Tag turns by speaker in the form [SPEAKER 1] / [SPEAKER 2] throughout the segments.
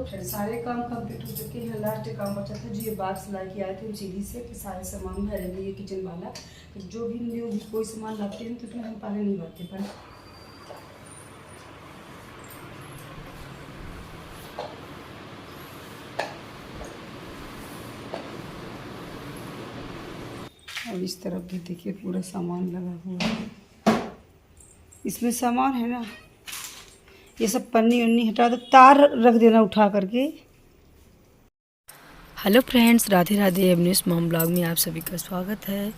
[SPEAKER 1] Friend, सारे काम complete हो चुके हैं। लास्ट काम बचा था जो ये बॉक्स ला के आए थे उसीरी से, कि सारे सामान भरेंगे ये किचन वाला। तो जो भी न्यू कोई सामान लाते हैं तो उसमें हम पहले नहीं भरते पर और इस तरफ भी देखिए पूरा सामान लगा हुआ है। इसमें सामान है ना, ये सब पन्नी उन्नी हटा दो, तार रख देना उठा करके।
[SPEAKER 2] Hello friends, Radhe Radhe. एवन्यूज़ मॉम ब्लॉग में आप सभी का स्वागत है।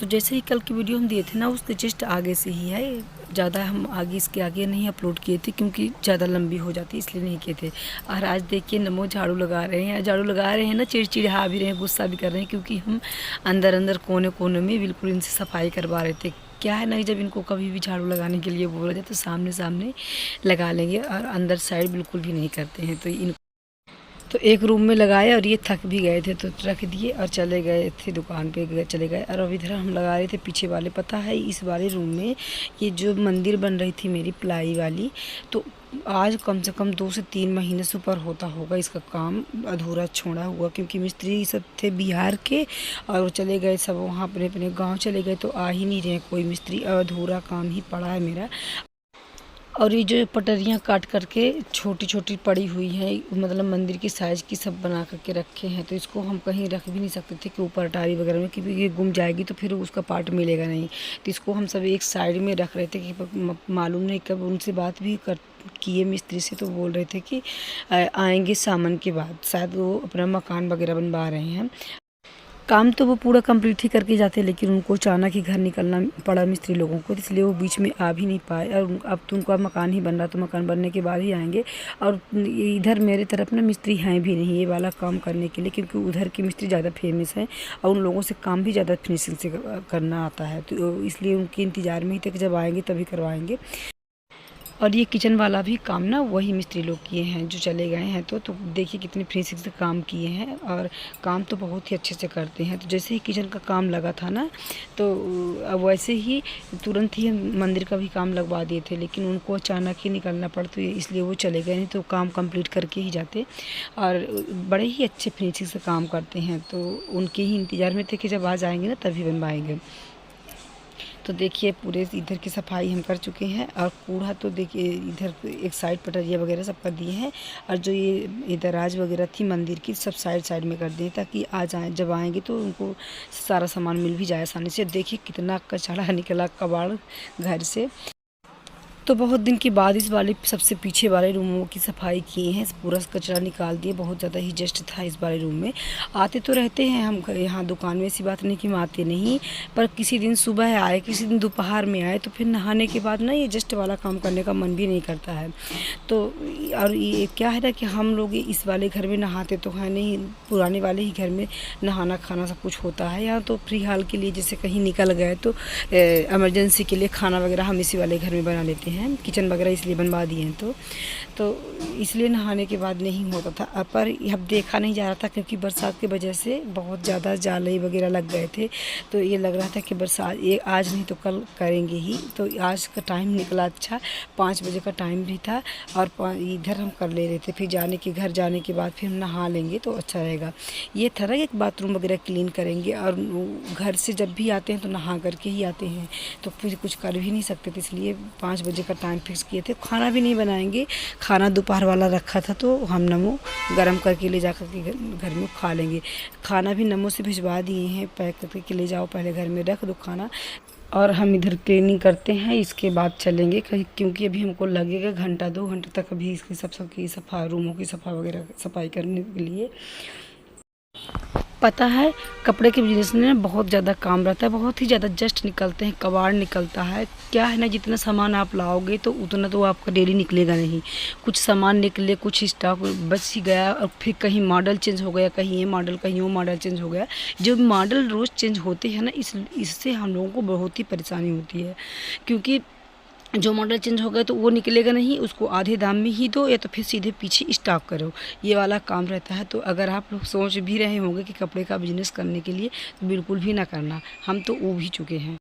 [SPEAKER 2] तो जैसे ही कल की वीडियो हम दिए थे ना, उसके जस्ट आगे से ही है। ज़्यादा हम आगे इसके आगे नहीं अपलोड किए थे क्योंकि ज़्यादा लंबी हो जाती इसलिए नहीं किए थे। और आज देखिए नमो झाड़ू लगा रहे हैं। झाड़ू लगा रहे हैं ना, चिड़चिड़ा भी रहे हैं, गुस्सा भी कर रहे हैं क्योंकि हम अंदर अंदर कोने कोने में बिल्कुल इनसे सफाई करवा रहे थे। क्या है ना, जब इनको कभी भी झाड़ू लगाने के लिए बोला जाए तो सामने सामने लगा लेंगे और अंदर साइड बिल्कुल भी नहीं करते हैं। तो एक रूम में लगाए और ये थक भी गए थे तो रख दिए और चले गए थे दुकान पे चले गए। और अब इधर हम लगा रहे थे पीछे वाले। पता है इस वाले रूम में ये जो मंदिर बन रही थी मेरी प्लाई वाली, तो आज कम से कम 2 से 3 महीने से ऊपर होता होगा इसका काम अधूरा छोड़ा हुआ, क्योंकि मिस्त्री सब थे बिहार के और वो चले गए सब वहाँ अपने अपने गाँव चले गए, तो आ ही नहीं रहे कोई मिस्त्री। अधूरा काम ही पड़ा है मेरा। और ये जो पटरियाँ काट करके छोटी छोटी पड़ी हुई हैं, मतलब मंदिर की साइज़ की सब बना करके रखे हैं, तो इसको हम कहीं रख भी नहीं सकते थे कि ऊपर अटारी वगैरह में, क्योंकि ये गुम जाएगी तो फिर उसका पार्ट मिलेगा नहीं। तो इसको हम सब एक साइड में रख रहे थे कि मालूम नहीं कब उनसे बात भी कर किए मिस्त्री से, तो बोल रहे थे कि आएंगे सामान के बाद, शायद वो अपना मकान वगैरह बनवा रहे हैं। काम तो वो पूरा कंप्लीट ही करके जाते, लेकिन उनको अचानक ही घर निकलना पड़ा मिस्त्री लोगों को, इसलिए वो बीच में आ भी नहीं पाए। और अब तो उनका मकान ही बन रहा, तो मकान बनने के बाद ही आएंगे। और इधर मेरे तरफ ना मिस्त्री हैं भी नहीं ये वाला काम करने के लिए, क्योंकि उधर के मिस्त्री ज़्यादा फेमस हैं और उन लोगों से काम भी ज़्यादा फिनिशिंग से करना आता है, तो इसलिए उनके इंतज़ार में ही तक जब आएँगे तभी करवाएँगे। और ये किचन वाला भी काम ना वही मिस्त्री लोग किए हैं जो चले गए हैं। तो देखिए कितनी फिनिशिंग से काम किए हैं और काम तो बहुत ही अच्छे से करते हैं। तो जैसे ही किचन का काम लगा था ना, तो वैसे ही तुरंत ही मंदिर का भी काम लगवा दिए थे, लेकिन उनको अचानक ही निकलना पड़ा तो इसलिए वो चले गए, नहीं तो काम कंप्लीट करके ही जाते। और बड़े ही अच्छे फिनिशिंग से काम करते हैं, तो उनके ही इंतज़ार में थे कि जब आ जाएंगे ना तभी बनवाएंगे। तो देखिए पूरे इधर की सफाई हम कर चुके हैं और कूड़ा तो देखिए इधर एक साइड पटरिया वगैरह सब कर दिए हैं। और जो ये दराज वगैरह थी मंदिर की सब साइड साइड में कर दिए, ताकि आ जाए जब आएंगे तो उनको सारा सामान मिल भी जाए आसानी से। देखिए कितना कचरा निकला कबाड़ घर से। तो बहुत दिन के बाद इस वाले सबसे पीछे वाले रूमों की सफाई किए हैं, पूरा कचरा निकाल दिए। बहुत ज़्यादा ही जस्ट था इस वाले रूम में। आते तो रहते हैं हम यहाँ दुकान में, ऐसी बात नहीं कि हम आते नहीं, पर किसी दिन सुबह आए किसी दिन दोपहर में आए तो फिर नहाने के बाद ना ये जस्ट वाला काम करने का मन भी नहीं करता है। तो और ये क्या है ना कि हम लोग इस वाले घर में नहाते तो है नहीं, पुराने वाले ही घर में नहाना खाना सब कुछ होता है। यहाँ तो फ्री हाल के लिए जैसे कहीं निकल गए तो इमरजेंसी के लिए खाना वगैरह हम इसी वाले घर में बना लेते हैं, किचन वगैरह इसलिए बनवा दिए हैं। तो इसलिए नहाने के बाद नहीं होता था। पर अब देखा नहीं जा रहा था क्योंकि बरसात की वजह से बहुत ज़्यादा जाले वगैरह लग गए थे, तो ये लग रहा था कि बरसात ये आज नहीं तो कल करेंगे ही। तो आज का टाइम निकला अच्छा, 5 बजे का टाइम भी था और इधर हम कर ले रहे थे। फिर घर जाने के बाद फिर हम नहा लेंगे तो अच्छा रहेगा। ये था ना एक बाथरूम वगैरह क्लीन करेंगे, और घर से जब भी आते हैं तो नहा करके ही आते हैं, तो फिर कुछ कर भी नहीं सकते थे, इसलिए 5 बजे का टाइम फिक्स किए थे। खाना भी नहीं बनाएंगे, खाना दोपहर वाला रखा था तो हम नमो गरम करके ले जा करके घर में खा लेंगे। खाना भी नमो से भिजवा दिए हैं, पैक करके ले जाओ, पहले घर में रख दो खाना। और हम इधर क्लीनिंग करते हैं, इसके बाद चलेंगे कहीं, क्योंकि अभी हमको लगेगा घंटा 2 घंटे तक अभी इसकी सबकी सफा रूमों की सफाई करने के लिए। पता है कपड़े के बिजनेस में बहुत ज़्यादा काम रहता है, बहुत ही ज़्यादा जस्ट निकलते हैं, कबाड़ निकलता है। क्या है ना, जितना सामान आप लाओगे तो उतना तो आपका डेली निकलेगा नहीं। कुछ सामान निकले, कुछ स्टॉक बच ही गया और फिर कहीं मॉडल चेंज हो गया, कहीं ये मॉडल कहीं वो मॉडल चेंज हो गया। जो मॉडल रोज़ चेंज होते हैं ना, इससे हम लोगों को बहुत ही परेशानी होती है, क्योंकि जो मॉडल चेंज हो गया तो वो निकलेगा नहीं, उसको आधे दाम में ही दो या तो फिर सीधे पीछे स्टॉक करो, ये वाला काम रहता है। तो अगर आप लोग सोच भी रहे होंगे कि कपड़े का बिजनेस करने के लिए, तो बिल्कुल भी ना करना, हम तो वो भी चुके हैं।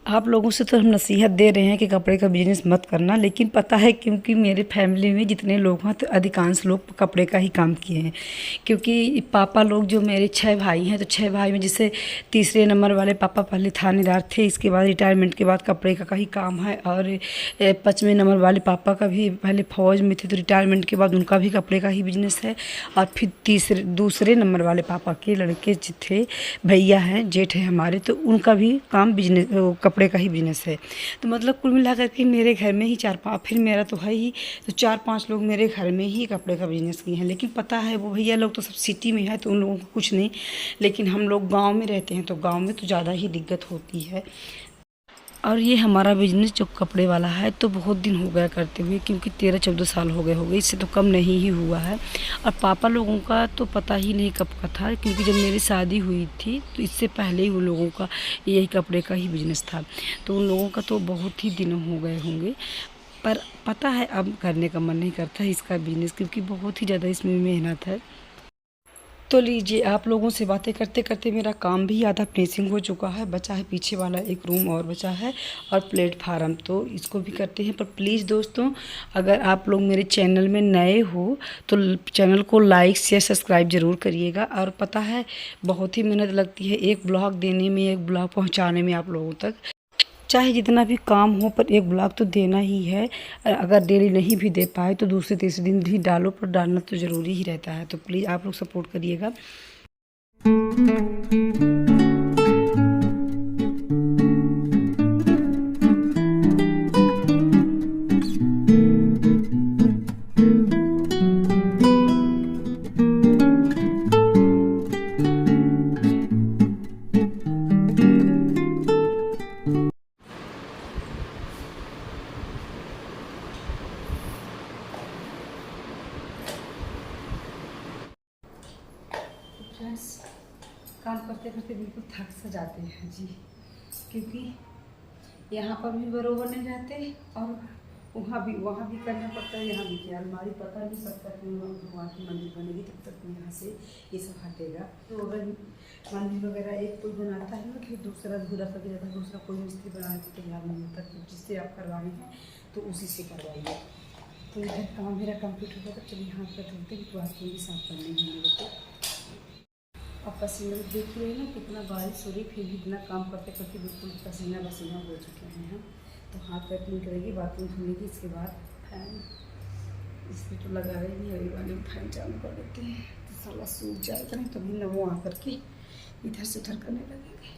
[SPEAKER 2] आप लोगों से तो हम नसीहत दे रहे हैं कि कपड़े का बिज़नेस मत करना, लेकिन पता है क्योंकि मेरे फैमिली में जितने लोग हैं तो अधिकांश लोग कपड़े का ही काम किए हैं। क्योंकि पापा लोग जो मेरे 6 भाई हैं, तो 6 भाई में जैसे तीसरे नंबर वाले पापा पहले थानेदार थे, इसके बाद रिटायरमेंट के बाद कपड़े का ही काम है। और 5वें नंबर वाले पापा का भी पहले फ़ौज में थे, तो रिटायरमेंट के बाद उनका भी कपड़े का ही बिज़नेस है। और फिर दूसरे नंबर वाले पापा के लड़के थे, भैया हैं, जेठ है हमारे, तो उनका भी काम बिजनेस कपड़े का ही बिजनेस है। तो मतलब कुल मिला करके मेरे घर में ही 4-5, फिर मेरा तो है ही, तो 4-5 लोग मेरे घर में ही कपड़े का बिजनेस किए हैं। लेकिन पता है वो भैया लोग तो सब सिटी में है, तो उन लोगों को कुछ नहीं, लेकिन हम लोग गांव में रहते हैं, तो गांव में तो ज़्यादा ही दिक्कत होती है। और ये हमारा बिजनेस जो कपड़े वाला है तो बहुत दिन हो गया करते हुए, क्योंकि 13-14 साल हो गए, इससे तो कम नहीं ही हुआ है। और पापा लोगों का तो पता ही नहीं कब का था, क्योंकि जब मेरी शादी हुई थी तो इससे पहले ही उन लोगों का यही कपड़े का ही बिजनेस था। तो उन लोगों का तो बहुत ही दिन हो गए होंगे, पर पता है अब करने का मन नहीं करता है इसका बिजनेस, क्योंकि बहुत ही ज़्यादा इसमें मेहनत है। तो लीजिए, आप लोगों से बातें करते करते मेरा काम भी आधा फिनिशिंग हो चुका है। बचा है पीछे वाला एक रूम और बचा है, और प्लेटफार्म, तो इसको भी करते हैं। पर प्लीज़ दोस्तों, अगर आप लोग मेरे चैनल में नए हो तो चैनल को लाइक शेयर सब्सक्राइब ज़रूर करिएगा। और पता है बहुत ही मेहनत लगती है एक ब्लॉग देने में, एक ब्लॉग पहुँचाने में आप लोगों तक। चाहे जितना भी काम हो, पर एक ब्लॉग तो देना ही है। अगर डेली नहीं भी दे पाए तो दूसरे तीसरे दिन भी डालो, पर डालना तो ज़रूरी ही रहता है। तो प्लीज़ आप लोग सपोर्ट करिएगा। फ्रेंड्स, काम करते करते बिल्कुल थक सा जाते हैं जी, क्योंकि यहाँ पर भी बरोबर नहीं रहते, और वहाँ भी करना पड़ता है, यहाँ भी किया। अलमारी पता नहीं कब तक भगवान की मंदिर बनेगी, तब तक यहाँ से ये सब हटेगा। तो अगर मंदिर वगैरह एक कोई बनाता है ना, फिर दूसरा अधूरा कर जाता है, दूसरा कोई मिस्त्री बनाने को तैयार नहीं होता, तो जिससे आप करवाए हैं तो उसी से करवाइए। तो इधर काम मेरा कंप्लीट होगा, तो चलिए हाथ पर धोते हैं, तो आपको भी साफ करने हैं मेरे को। अब पसीना देख रहे हैं ना, कितना बारिश हो रही, फिर भी इतना काम करते करते बिल्कुल पसीना हो चुके हैं हम। तो हाथ पैर क्लीन करेंगे, बाथरूम धुलेंगे, इसके बाद फैन इस पर तो लगा रहे हैं, अभी वाले फैन चालू कर देते हैं, तो साला सूख जाएगा, नहीं तभी न वो आकर के इधर से उधर करने लगेंगे।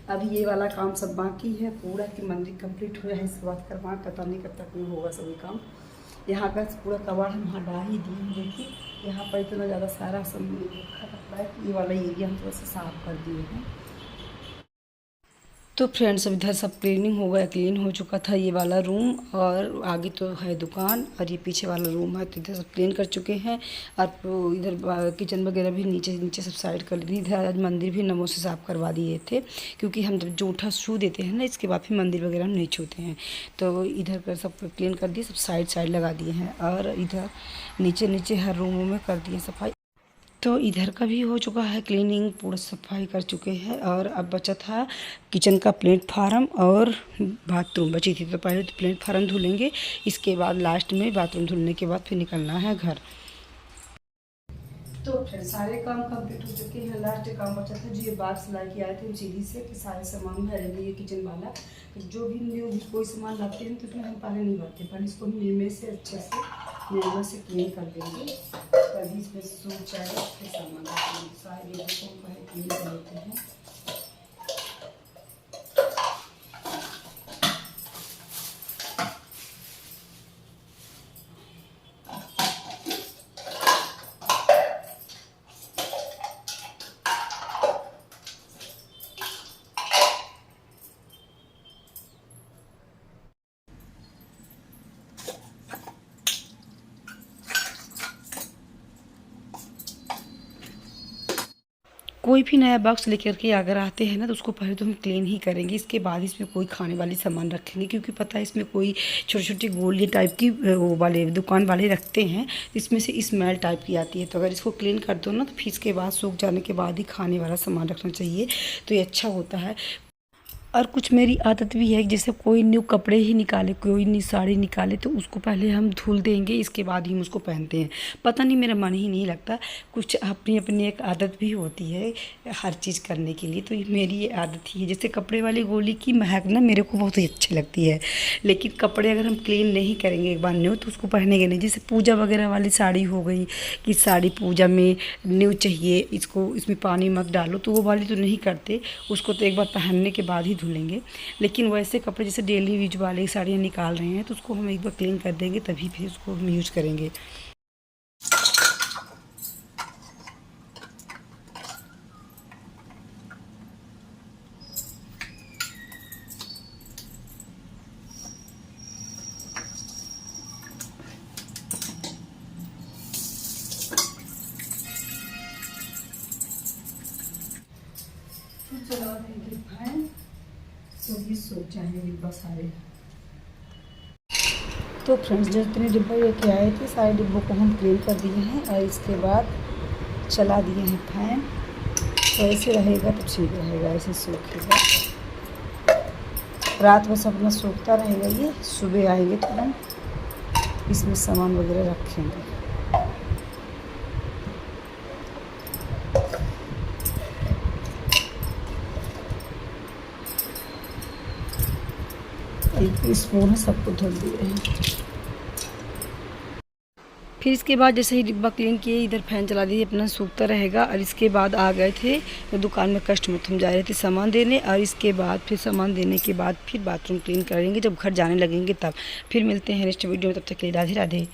[SPEAKER 2] अभी ये वाला काम सब बाकी है पूरा, कि मंदिर कंप्लीट हो जाए, इसके बाद करवाएं। पता नहीं कब तक में होगा सभी काम। यहाँ का पूरा कबाड़ हम हटा ही दिए। देखिए यहाँ पर इतना ज़्यादा सारा सब रखा कपड़ा है, ये वाला एरिया हम थोड़ा सा साफ कर दिए हैं। तो फ्रेंड्स, इधर सब क्लीनिंग हो गया, क्लीन हो चुका था ये वाला रूम, और आगे तो है दुकान, और ये पीछे वाला रूम है, तो इधर सब क्लीन कर चुके हैं। और इधर किचन वगैरह भी नीचे सब साइड कर ली। इधर आज मंदिर भी नमो से साफ़ करवा दिए थे, क्योंकि हम जब जूठा छू देते हैं ना, इसके बाद फिर मंदिर वगैरह हम नहीं छूते हैं। तो इधर कर सब क्लीन कर दिए, सब साइड लगा दिए हैं, और इधर नीचे हर रूमों में कर दिए सफाई। तो इधर का भी हो चुका है क्लीनिंग, पूरा सफाई कर चुके हैं। और अब बचा था किचन का प्लेटफार्म और बाथरूम बची थी, तो पहले तो प्लेटफार्म धुलेंगे, इसके बाद लास्ट में बाथरूम धुलने के बाद फिर निकलना है घर। तो फिर सारे काम कंप्लीट हो चुके हैं। लास्ट काम बचा था, जो ये बाक्स ला के आए थे सीढ़ी से, कि सारे सामान भरेंगे ये किचन वाला। तो जो भी न्यू कोई सामान लाते हैं तो उसमें हम पहले नहीं भरते, पहले इसको नीमे से अच्छे से नीमा से क्लीन कर देंगे, तभी इसमें सूख जाएगा। उसके सामान सारे को पहले क्लीन कर लेते हैं।
[SPEAKER 1] कोई भी नया बॉक्स लेकर के अगर आते हैं ना तो उसको पहले तो हम क्लीन ही करेंगे, इसके बाद इसमें कोई खाने वाली सामान रखेंगे, क्योंकि पता है इसमें कोई छोटी छोटी गोली टाइप की वो वाले दुकान वाले रखते हैं, इसमें से स्मेल टाइप की आती है। तो अगर इसको क्लीन कर दो ना तो फिर इसके बाद सूख जाने के बाद ही खाने वाला सामान रखना चाहिए, तो ये अच्छा होता है। और कुछ मेरी आदत भी है, जैसे कोई न्यू कपड़े ही निकाले, कोई न्यू साड़ी निकाले तो उसको पहले हम धुल देंगे, इसके बाद ही हम उसको पहनते हैं। पता नहीं मेरा मन ही नहीं लगता, कुछ अपनी अपनी एक आदत भी होती है हर चीज़ करने के लिए, तो ये मेरी ये आदत ही है। जैसे कपड़े वाली गोली की महक ना मेरे को बहुत ही अच्छी लगती है, लेकिन कपड़े अगर हम क्लीन नहीं करेंगे एक बार न्यू तो उसको पहनेंगे नहीं। जैसे पूजा वगैरह वाली साड़ी हो गई कि साड़ी पूजा में न्यू चाहिए, इसको इसमें पानी मत डालो, तो वो वाली तो नहीं करते, उसको तो एक बार पहनने के बाद ही धुलेंगे। लेकिन वैसे कपड़े जैसे डेली यूज वाले साड़ियाँ निकाल रहे हैं तो उसको हम एक बार क्लीन कर देंगे, तभी फिर उसको हम यूज करेंगे। चला देंगे फैन, तो भी सोच जाएंगे डिब्बा सारे। तो फ्रेंड्स जितने डिब्बे लेके आए थे सारे डिब्बों को हम क्लीन कर दिए हैं और इसके बाद चला दिए हैं फैन। तो ऐसे रहेगा तो ठीक रहेगा, ऐसे सूखेगा, रात में सब अपना सूखता रहेगा। ये सुबह आएंगे तो हम इसमें सामान वगैरह रखेंगे। एक स्पून है, सबको धुल दिए हैं। फिर इसके बाद जैसे ही डिब्बा क्लीन किए, इधर फैन चला दिए, अपना सूखता रहेगा। और इसके बाद आ गए थे तो दुकान में कस्टमर, हम जा रहे थे सामान देने, और इसके बाद फिर सामान देने के बाद फिर बाथरूम क्लीन करेंगे, जब घर जाने लगेंगे तब। फिर मिलते हैं नेक्स्ट वीडियो में, तब तक के लिए राधे राधे।